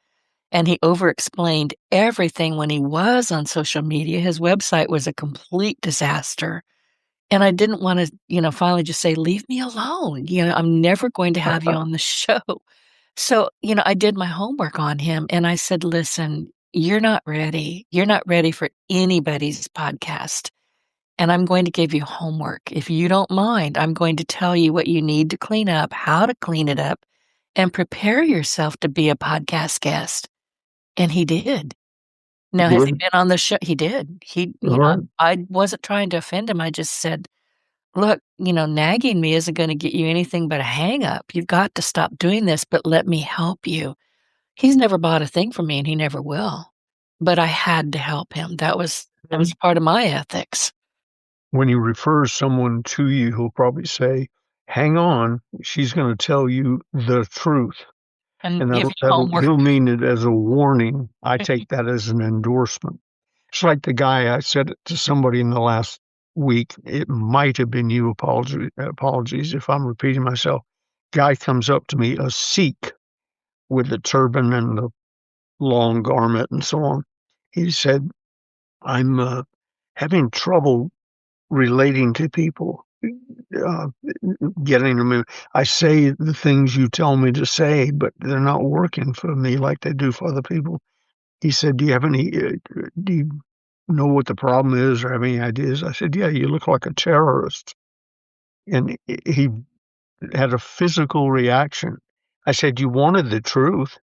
And he over-explained everything when he was on social media. His website was a complete disaster. And I didn't want to, finally just say, leave me alone. I'm never going to have you on the show. So, I did my homework on him and I said, listen, you're not ready. You're not ready for anybody's podcast. And I'm going to give you homework. If you don't mind, I'm going to tell you what you need to clean up, how to clean it up, and prepare yourself to be a podcast guest. And he did. Now, has he Good. been on the show? He did. All right. I wasn't trying to offend him. I just said, look, nagging me isn't going to get you anything but a hang up. You've got to stop doing this, but let me help you. He's never bought a thing from me and he never will. But I had to help him. That was part of my ethics. When he refers someone to you, he'll probably say, hang on, she's going to tell you the truth. And And give you homework. he'll mean it as a warning. I take that as an endorsement. It's like the guy, I said it to somebody in the last week. It might have been you. Apologies if I'm repeating myself. Guy comes up to me, a Sikh with the turban and the long garment and so on. He said, I'm having trouble relating to people, uh, getting them in. I say the things you tell me to say, but they're not working for me like they do for other people. He said, do you know what the problem is or have any ideas? I said, yeah, you look like a terrorist. And he had a physical reaction. I said, you wanted the truth.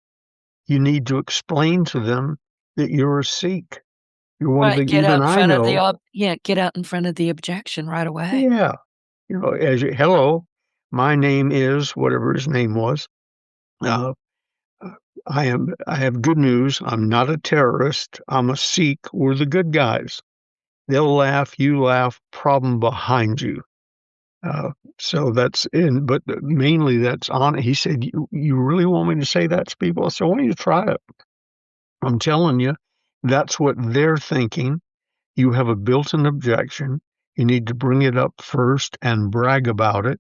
You need to explain to them that you're a Sikh. You're one of Right, the, even I know. get out in front of the objection right away. Yeah. Hello, my name is whatever his name was. Uh, I have good news. I'm not a terrorist. I'm a Sikh. We're the good guys. They'll laugh, you laugh, problem behind you. Uh, so but mainly that's on. He said, you really want me to say that to people? I said, why don't you try it? I'm telling you, that's what they're thinking. You have a built-in objection. You need to bring it up first and brag about it,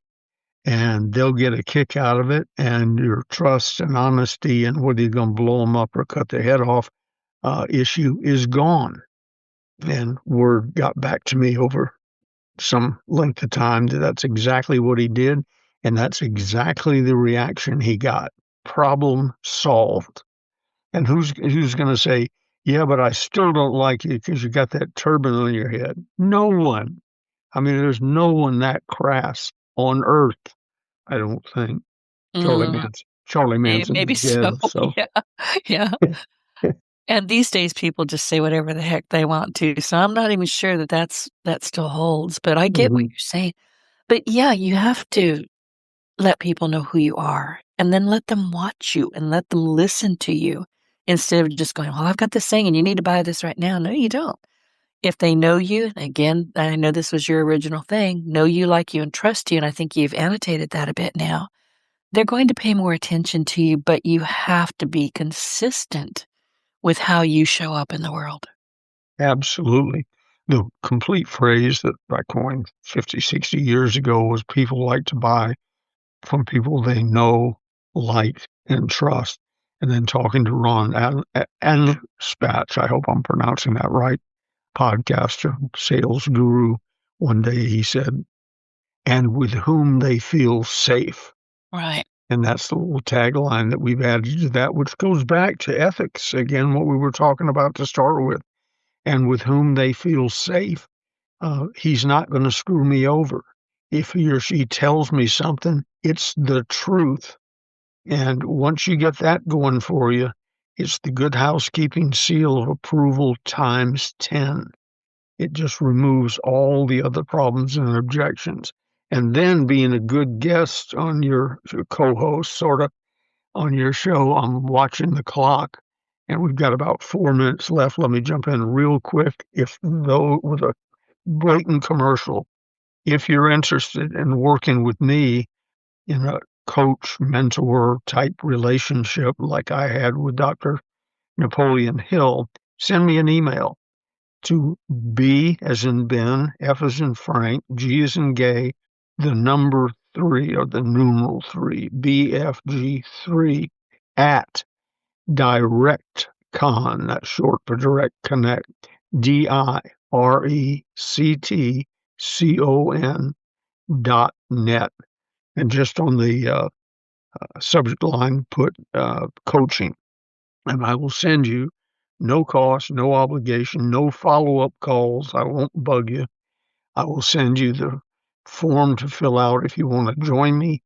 and they'll get a kick out of it. And your trust and honesty and whether you're going to blow them up or cut their head off issue is gone. And word got back to me over some length of time that that's exactly what he did, and that's exactly the reaction he got. Problem solved. And who's going to say, yeah, but I still don't like you because you got that turban on your head? No one. I mean, there's no one that crass on earth, I don't think. Mm, Charlie maybe Manson's so. dead, so. Yeah. Yeah. And these days people just say whatever the heck they want to. So I'm not even sure that still holds, but I get what Mhm. you're saying. But yeah, you have to let people know who you are and then let them watch you and let them listen to you instead of just going, well, I've got this thing and you need to buy this right now. No, you don't. If they know you, again, I know this was your original thing, know you, like you, and trust you, and I think you've annotated that a bit now, they're going to pay more attention to you, but you have to be consistent with how you show up in the world. Absolutely. The complete phrase that I coined 50, 60 years ago was people like to buy from people they know, like, and trust. And then talking to Ron and Spatch, I hope I'm pronouncing that right, podcaster, sales guru, one day he said, and with whom they feel safe. Right. And that's the little tagline that we've added to that, which goes back to ethics, again, what we were talking about to start with. And with whom they feel safe. He's not going to screw me over. If he or she tells me something, it's the truth. And once you get that going for you, it's the good housekeeping seal of approval times 10. It just removes all the other problems and objections. And then being a good guest on your co-host, sort of on your show, I'm watching the clock and we've got about 4 minutes left. Let me jump in real quick. If though with a blatant commercial, if you're interested in working with me in a coach mentor type relationship like I had with Dr. Napoleon Hill, send me an email to B as in Ben, F as in Frank, G as in gay, the number 3 or the numeral 3, BFG3 at DirectCon, that's short for Direct Connect, DirectCon.net. And just on the subject line, put coaching. And I will send you, no cost, no obligation, no follow-up calls. I won't bug you. I will send you the form to fill out if you want to join me,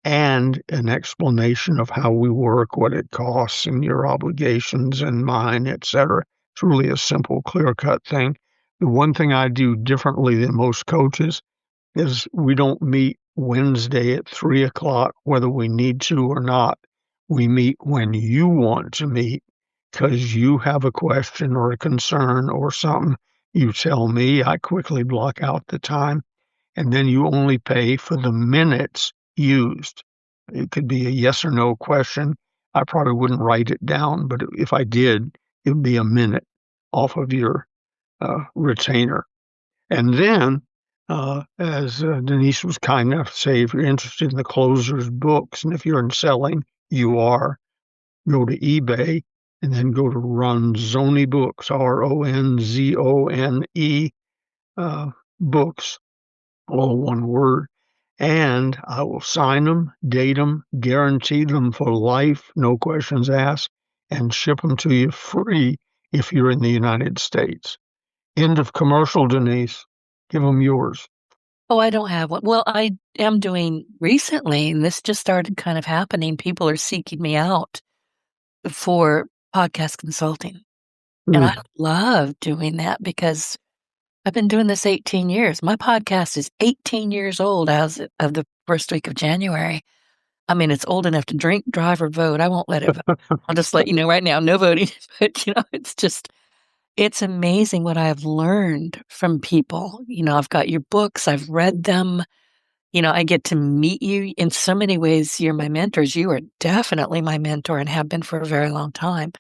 and an explanation of how we work, what it costs, and your obligations and mine, etc. It's really a simple, clear-cut thing. The one thing I do differently than most coaches is we don't meet Wednesday at 3 o'clock, whether we need to or not. We meet when you want to meet because you have a question or a concern or something. You tell me, I quickly block out the time, and then you only pay for the minutes used. It could be a yes or no question. I probably wouldn't write it down, but if I did, it would be a minute off of your retainer. And then, as Denise was kind enough to say, if you're interested in the closer's books, and if you're in selling, you are, go to eBay and then go to Ronzoni Books, Ronzone books, all one word. And I will sign them, date them, guarantee them for life, no questions asked, and ship them to you free if you're in the United States. End of commercial, Denise. Give them yours. Oh, I don't have one. Well, I am doing recently, and this just started kind of happening. People are seeking me out for podcast consulting. And I love doing that because I've been doing this 18 years. My podcast is 18 years old as of the first week of January. I mean, it's old enough to drink, drive, or vote. I won't let it vote. I'll just let you know right now, no voting. But, it's amazing what I've learned from people. I've got your books, I've read them. I get to meet you in so many ways. You're my mentors. You are definitely my mentor and have been for a very long time.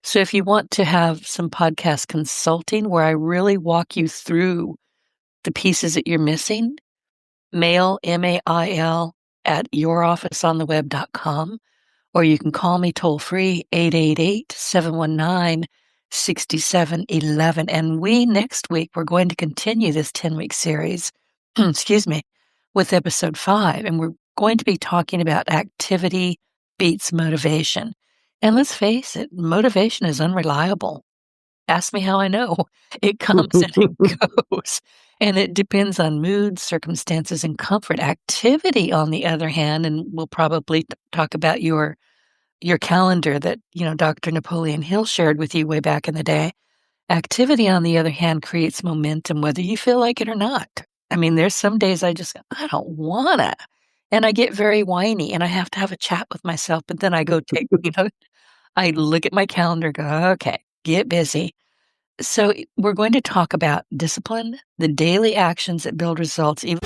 So if you want to have some podcast consulting where I really walk you through the pieces that you're missing, mail, MAIL, at yourofficeontheweb.com, or you can call me toll free, 888-719-6711. And next week, we're going to continue this 10-week series, excuse me, with episode 5. And we're going to be talking about activity beats motivation. And let's face it, motivation is unreliable. Ask me how I know. It comes and it goes. And it depends on mood, circumstances, and comfort. Activity, on the other hand, and we'll probably talk about your calendar that, Dr. Napoleon Hill shared with you way back in the day. Activity, on the other hand, creates momentum, whether you feel like it or not. I mean, there's some days I don't wanna. And I get very whiny and I have to have a chat with myself, but then I go take, I look at my calendar, go, okay, get busy. So we're going to talk about discipline, the daily actions that build results, even